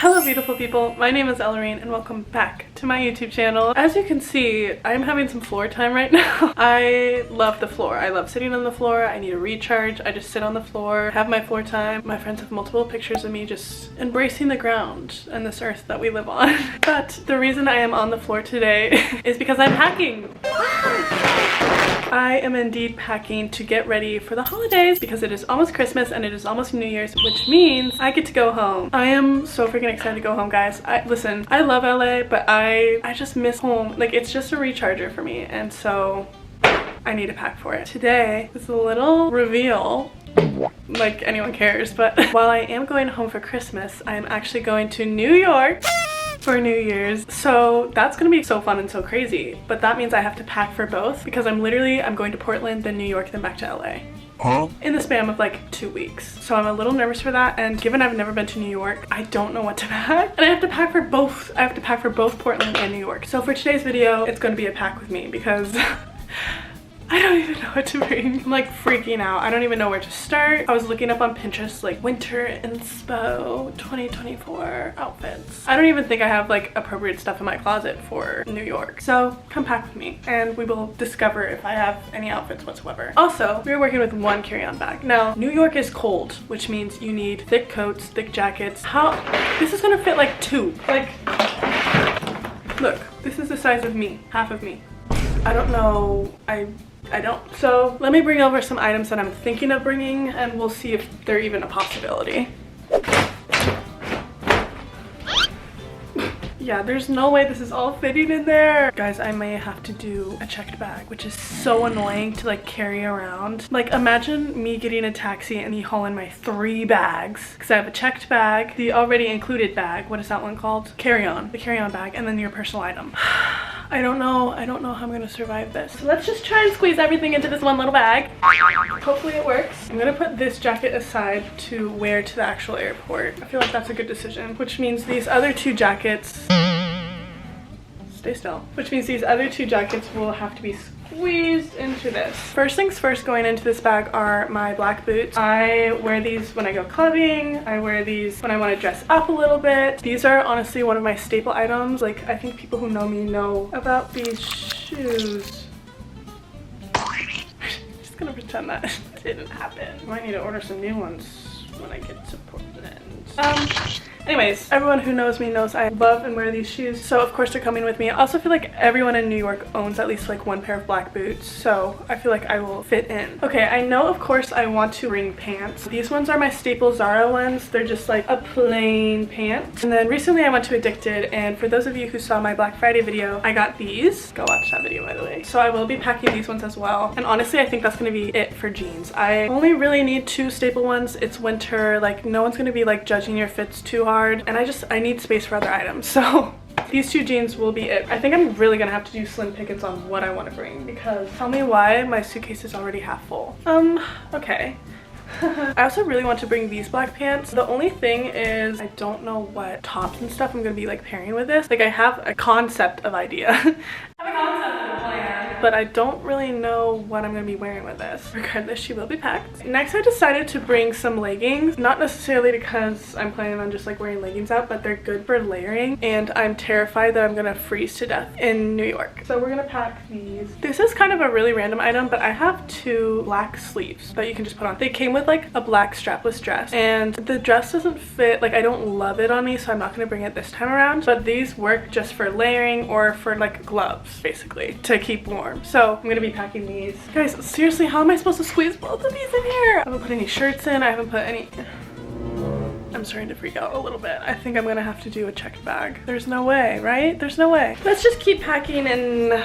Hello beautiful people, my name is Ellarine and welcome back to my YouTube channel. As you can see, I'm having some floor time right now. I love the floor. I love sitting on the floor. I need a recharge. I just sit on the floor, have my floor time. My friends have multiple pictures of me just embracing the ground and this earth that we live on. But the reason I am on the floor today is because I'm packing. I am indeed packing to get ready for the holidays because it is almost Christmas and it is almost New Year's, which means I get to go home. I am so freaking excited to go home, guys. Listen, I love LA, but I just miss home. Like, it's just a recharger for me, and so I need to pack for it. Today is a little reveal, like anyone cares, but while I am going home for Christmas, I am actually going to New York for New Year's. So that's gonna be so fun and so crazy, but that means I have to pack for both because I'm going to Portland, then New York, then back to LA. In the span of like 2 weeks. So I'm a little nervous for that, and given I've never been to New York, I don't know what to pack. And I have to pack for both. I have to pack for both Portland and New York. So for today's video, it's going to be a pack with me because I don't even know what to bring. I'm like freaking out. I don't even know where to start. I was looking up on Pinterest like winter inspo 2024 outfits. I don't even think I have like appropriate stuff in my closet for New York. So come pack with me and we will discover if I have any outfits whatsoever. Also, we're working with one carry-on bag. Now, New York is cold, which means you need thick coats, thick jackets. This is gonna fit like two. Like, look, this is the size of me, half of me. I don't know, I don't. So let me bring over some items that I'm thinking of bringing and we'll see if they're even a possibility. Yeah, there's no way this is all fitting in there. Guys, I may have to do a checked bag, which is so annoying to like carry around. Like, imagine me getting a taxi and you haul in my 3 bags. Because I have a checked bag, the already included bag, what is that one called? Carry-on, the carry-on bag, and then your personal item. I don't know how I'm gonna survive this. So let's just try and squeeze everything into this one little bag. Hopefully it works. I'm gonna put this jacket aside to wear to the actual airport. I feel like that's a good decision, which means these other 2 jackets, stay still, which means these other 2 jackets will have to be squeezed into this. First things first, going into this bag are my black boots. I wear these when I go clubbing. I wear these when I want to dress up a little bit. These are honestly one of my staple items. Like, I think people who know me know about these shoes. Just gonna pretend that didn't happen. Might need to order some new ones when I get to Portland. Anyways, everyone who knows me knows I love and wear these shoes, so of course they're coming with me. I also feel like everyone in New York owns at least like 1 pair of black boots, so I feel like I will fit in. Okay, I know of course I want to bring pants. These ones are my staple Zara ones. They're just like a plain pant. And then recently I went to Addicted, and for those of you who saw my Black Friday video, I got these. Go watch that video, by the way. So I will be packing these ones as well. And honestly, I think that's gonna be it for jeans. I only really need 2 staple ones. It's winter, like no one's gonna be like judging your fits too hard, and I need space for other items, so these 2 jeans will be it. I think I'm really gonna have to do slim pickings on what I want to bring, because tell me why my suitcase is already half full. Okay. I also really want to bring these black pants. The only thing is I don't know what tops and stuff I'm gonna be like pairing with this. Like, I have a concept of idea. I have a concept of a plan, but I don't really know what I'm gonna be wearing with this. Regardless, she will be packed. Next, I decided to bring some leggings. Not necessarily because I'm planning on just like wearing leggings out, but they're good for layering, and I'm terrified that I'm gonna freeze to death in New York. So we're gonna pack these. This is kind of a really random item, but I have 2 black sleeves that you can just put on. They came with like a black strapless dress, and the dress doesn't fit, like I don't love it on me, so I'm not going to bring it this time around, but these work just for layering or for like gloves basically to keep warm. So I'm going to be packing these. Guys, seriously, how am I supposed to squeeze both of these in here? I haven't put any shirts in. I haven't put any... I'm starting to freak out a little bit. I think I'm gonna have to do a checked bag. There's no way, right? There's no way. Let's just keep packing, and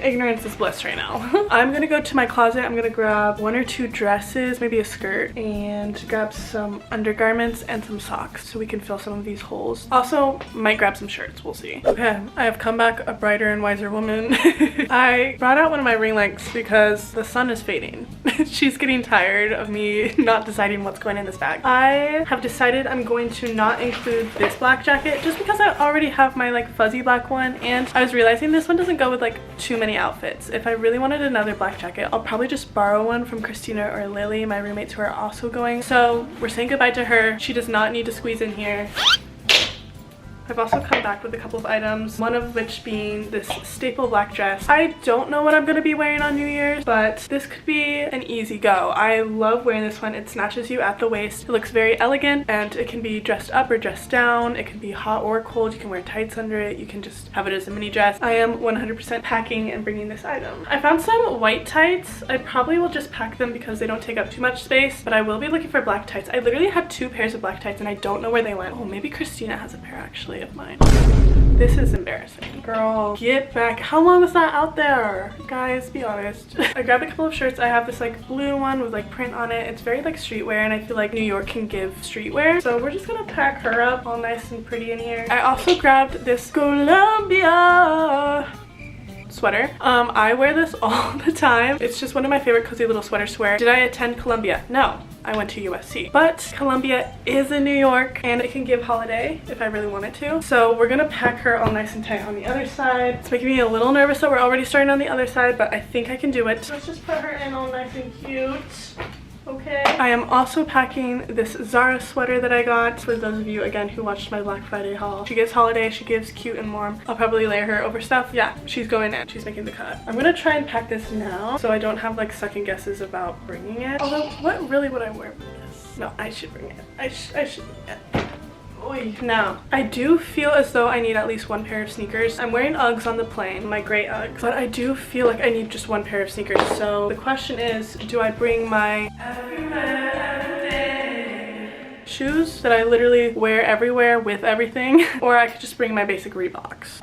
ignorance is bliss right now. I'm gonna go to my closet. I'm gonna grab 1 or 2 dresses, maybe a skirt, and grab some undergarments and some socks so we can fill some of these holes. Also, might grab some shirts, we'll see. Okay, I have come back a brighter and wiser woman. I brought out one of my ring lights because the sun is fading. She's getting tired of me not deciding what's going in this bag. I have decided I'm going to not include this black jacket just because I already have my like fuzzy black one, and I was realizing this one doesn't go with like too many outfits. If I really wanted another black jacket, I'll probably just borrow one from Christina or Lily, my roommates who are also going. So we're saying goodbye to her. She does not need to squeeze in here. I've also come back with a couple of items, one of which being this staple black dress. I don't know what I'm going to be wearing on New Year's, but this could be an easy go. I love wearing this one. It snatches you at the waist. It looks very elegant, and it can be dressed up or dressed down. It can be hot or cold. You can wear tights under it. You can just have it as a mini dress. I am 100% packing and bringing this item. I found some white tights. I probably will just pack them because they don't take up too much space, but I will be looking for black tights. I literally had 2 pairs of black tights and I don't know where they went. Oh, maybe Christina has a pair actually of mine. This is embarrassing. Girl, get back. How long was that out there? Guys, be honest. I grabbed a couple of shirts. I have this like blue one with like print on it. It's very like streetwear, and I feel like New York can give streetwear. So we're just gonna pack her up all nice and pretty in here. I also grabbed this Columbia sweater. I wear this all the time. It's just one of my favorite cozy little sweaters to wear. Did I attend Columbia? No. I went to USC. But Columbia is in New York and it can give holiday if I really wanted to. So we're gonna pack her all nice and tight on the other side. It's making me a little nervous that we're already starting on the other side, but I think I can do it. Let's just put her in all nice and cute. Okay. I am also packing this Zara sweater that I got for those of you again who watched my Black Friday haul. She gives holiday, she gives cute and warm. I'll probably layer her over stuff. Yeah, she's going in. She's making the cut. I'm gonna try and pack this now so I don't have like second guesses about bringing it. Although, what really would I wear with this? No, I should bring it. I should bring it. Now, I do feel as though I need at least 1 pair of sneakers. I'm wearing Uggs on the plane, my gray Uggs, but I do feel like I need just 1 pair of sneakers. So the question is, do I bring my shoes that I literally wear everywhere with everything, or I could just bring my basic Reeboks?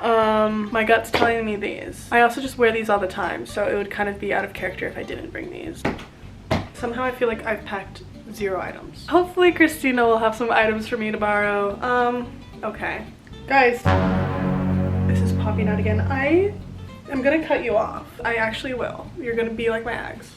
My gut's telling me these. I also just wear these all the time, so it would kind of be out of character if I didn't bring these. Somehow I feel like I've packed 0 items. Hopefully Christina will have some items for me to borrow. Okay. Guys, this is popping out again. I am gonna cut you off. I actually will. You're gonna be like my ex.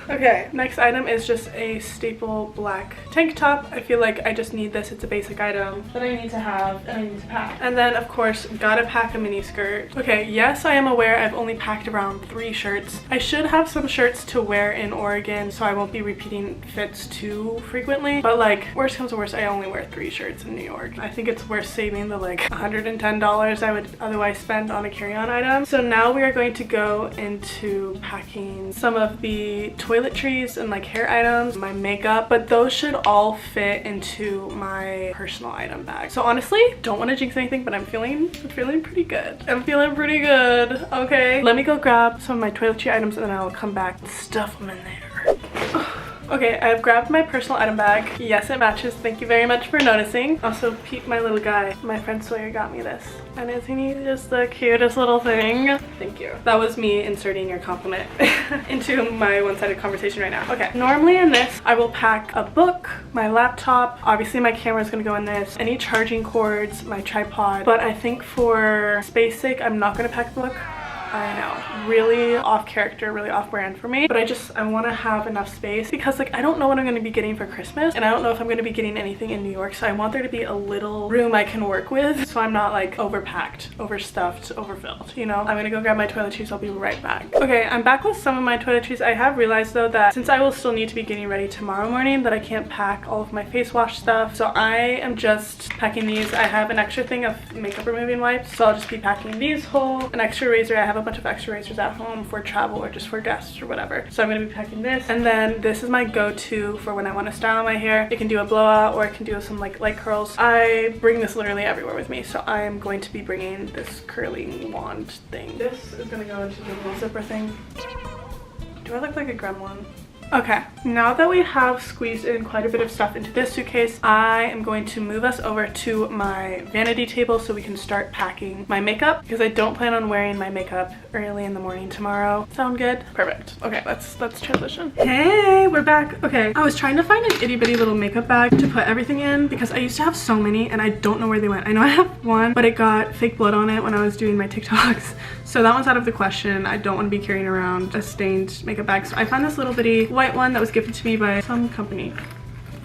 Okay, next item is just a staple black tank top. I feel like I just need this. It's a basic item that I need to have and I need to pack. And then of course, gotta pack a mini skirt. Okay, yes, I am aware I've only packed around 3 shirts. I should have some shirts to wear in Oregon so I won't be repeating fits too frequently. But like, worst comes to worst, I only wear 3 shirts in New York. I think it's worth saving the like $110 I would otherwise spend on a carry-on item. So now we are going to go into packing some of the toiletries and like hair items, my makeup, but those should all fit into my personal item bag. So honestly, don't want to jinx anything, but I'm feeling pretty good. I'm feeling pretty good. Okay, let me go grab some of my toiletry items and then I'll come back and stuff them in there. Okay, I've grabbed my personal item bag. Yes, it matches. Thank you very much for noticing. Also, peep my little guy. My friend Sawyer got me this. And isn't he just the cutest little thing? Thank you. That was me inserting your compliment into my one-sided conversation right now. Okay, normally in this, I will pack a book, my laptop. Obviously, my camera is gonna go in this. Any charging cords, my tripod. But I think for space sake, I'm not gonna pack the book. I know, really off character, really off brand for me, but I want to have enough space because like I don't know what I'm going to be getting for Christmas and I don't know if I'm going to be getting anything in New York, so I want there to be a little room I can work with so I'm not like overpacked, overstuffed, overfilled, you know? I'm gonna go grab my toiletries. I'll be right back. Okay, I'm back with some of my toiletries. I have realized though that since I will still need to be getting ready tomorrow morning that I can't pack all of my face wash stuff, so I am just packing these. I have an extra thing of makeup removing wipes, so I'll just be packing these whole, an extra razor. I have a bunch of extra razors at home for travel or just for guests or whatever, so I'm going to be packing this. And then this is my go-to for when I want to style my hair. It can do a blowout or it can do some like light curls. I bring this literally everywhere with me, so I am going to be bringing this curling wand thing. This is going to go into the little zipper thing. Do I look like a gremlin? Okay, now that we have squeezed in quite a bit of stuff into this suitcase, I am going to move us over to my vanity table so we can start packing my makeup because I don't plan on wearing my makeup early in the morning tomorrow. Sound good? Perfect. Okay, let's transition. Hey, we're back. Okay, I was trying to find an itty bitty little makeup bag to put everything in because I used to have so many and I don't know where they went. I know I have one, but it got fake blood on it when I was doing my TikToks. So that one's out of the question. I don't want to be carrying around a stained makeup bag. So I found this little bitty white one that was gifted to me by some company.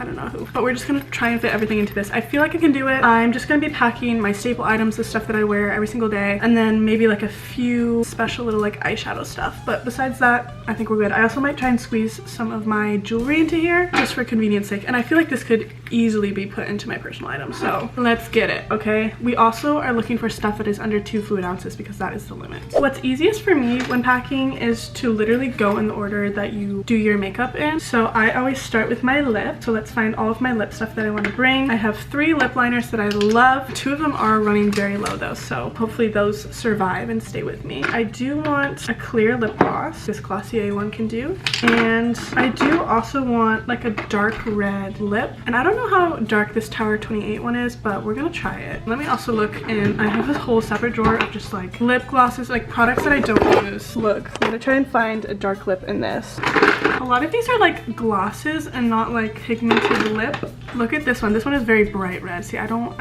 I don't know who. But we're just gonna try and fit everything into this. I feel like I can do it. I'm just gonna be packing my staple items, the stuff that I wear every single day, and then maybe like a few special little like eyeshadow stuff. But besides that, I think we're good. I also might try and squeeze some of my jewelry into here just for convenience sake. And I feel like this could easily be put into my personal items. So let's get it, okay? We also are looking for stuff that is under 2 fluid ounces because that is the limit. What's easiest for me when packing is to literally go in the order that you do your makeup in. So I always start with my lip. So let's find all of my lip stuff that I want to bring. I have 3 lip liners that I love. 2 of them are running very low though, so hopefully those survive and stay with me. I do want a clear lip gloss. This Glossier one can do. And I do also want like a dark red lip. And I don't know how dark this Tower 28 one is, but we're gonna try it. Let me also look in. I have a whole separate drawer of just like lip glosses, like products that I don't use. Look, I'm gonna try and find a dark lip in this. A lot of these are like glosses and not like pigmented lip. Look at this one. This one is very bright red. See, I don't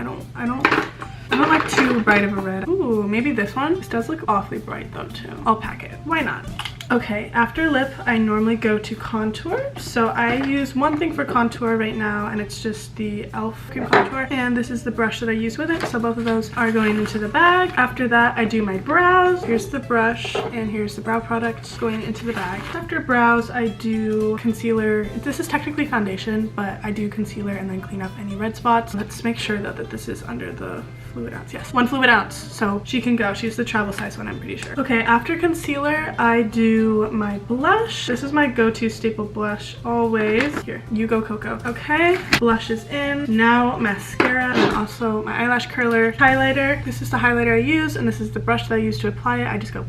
like too bright of a red. Ooh, maybe this one. This does look awfully bright though too. I'll pack it. Why not? Okay, after lip, I normally go to contour. So I use one thing for contour right now, and it's just the e.l.f. cream contour. And this is the brush that I use with it. So both of those are going into the bag. After that, I do my brows. Here's the brush, and here's the brow product going into the bag. After brows, I do concealer. This is technically foundation, but I do concealer and then clean up any red spots. Let's make sure though that this is under the fluid ounce. Yes, 1 fluid ounce. So she can go. She's the travel size one, I'm pretty sure. Okay, after concealer, I do my blush. This is my go-to staple blush always. Here, you go Cocoa. Okay, blush is in. Now mascara and also my eyelash curler. Highlighter. This is the highlighter I use, and this is the brush that I use to apply it. I just go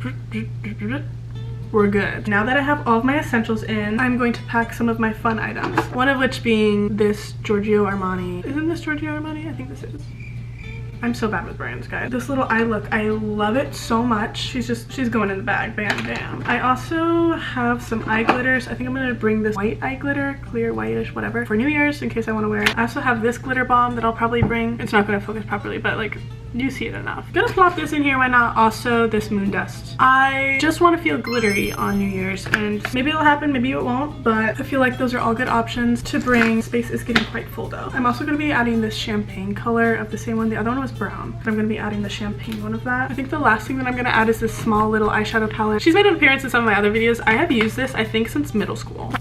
we're good. Now that I have all of my essentials in, I'm going to pack some of my fun items. One of which being this Giorgio Armani. Isn't this Giorgio Armani? I think this is. I'm so bad with brands, guys. This little eye look, I love it so much. She's going in the bag, bam, bam. I also have some eye glitters. I think I'm gonna bring this white eye glitter, clear, whitish, whatever, for New Year's in case I wanna wear it. I also have this glitter bomb that I'll probably bring. It's not gonna focus properly, but like, you see it enough. Gonna plop this in here, why not? Also, this moon dust. I just want to feel glittery on New Year's, and maybe it'll happen, maybe it won't, but I feel like those are all good options to bring. Space is getting quite full though. I'm also gonna be adding this champagne color of the same one. The other one was brown, but I'm gonna be adding the champagne one of that. I think the last thing that I'm gonna add is this small little eyeshadow palette. She's made an appearance in some of my other videos. I have used this, I think, since middle school.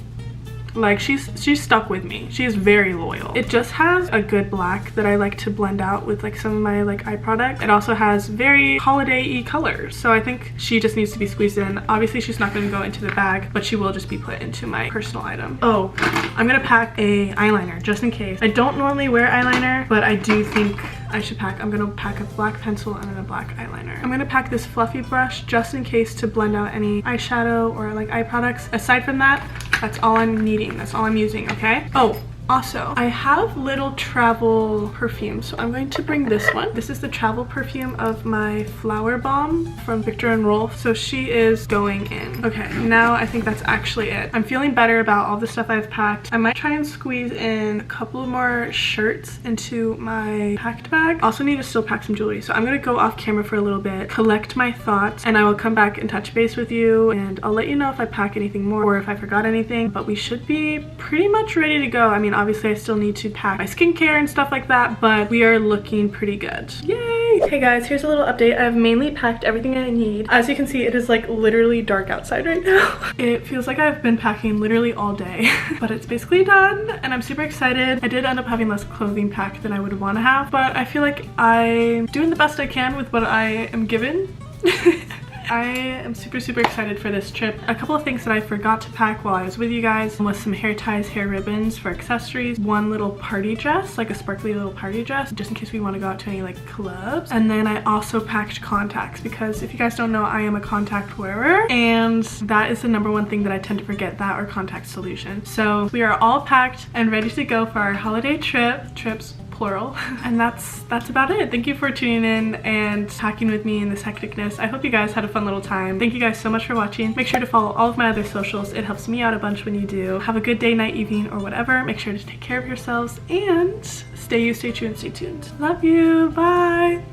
Like, she's stuck with me. She is very loyal. It just has a good black that I like to blend out with like some of my like eye product. It also has very holiday-y colors, so I think she just needs to be squeezed in. Obviously she's not going to go into the bag, but she will just be put into my personal item. Oh, I'm gonna pack a eyeliner just in case. I don't normally wear eyeliner, but I do think I should pack. I'm gonna pack a black pencil and then a black eyeliner. I'm gonna pack this fluffy brush just in case to blend out any eyeshadow or like eye products. Aside from that, that's all I'm needing. That's all I'm using, okay? Oh, also, I have little travel perfume, so I'm going to bring this one. This is the travel perfume of my Flower Bomb from Viktor and Rolf, so she is going in. Okay, now I think that's actually it. I'm feeling better about all the stuff I've packed. I might try and squeeze in a couple more shirts into my packed bag. Also need to still pack some jewelry, so I'm gonna go off camera for a little bit, collect my thoughts, and I will come back and touch base with you, and I'll let you know if I pack anything more or if I forgot anything, but we should be pretty much ready to go. I mean, obviously I still need to pack my skincare and stuff like that, but we are looking pretty good. Yay! Hey guys, here's a little update. I've mainly packed everything I need. As you can see, it is like literally dark outside right now. It feels like I've been packing literally all day, but it's basically done and I'm super excited. I did end up having less clothing packed than I would want to have, but I feel like I'm doing the best I can with what I am given. I am super excited for this trip. A couple of things that I forgot to pack while I was with you guys was some hair ties, hair ribbons for accessories, one little party dress, like a sparkly little party dress, just in case we want to go out to any like clubs. And then I also packed contacts because if you guys don't know, I am a contact wearer and that is the #1 thing that I tend to forget, that or contact solution. So we are all packed and ready to go for our holiday trips. Plural. And that's about it. Thank you for tuning in and packing with me in this hecticness. I hope you guys had a fun little time. Thank you guys so much for watching. Make sure to follow all of my other socials. It helps me out a bunch when you do. Have a good day, night, evening, or whatever. Make sure to take care of yourselves and stay true and stay tuned. Love you. Bye.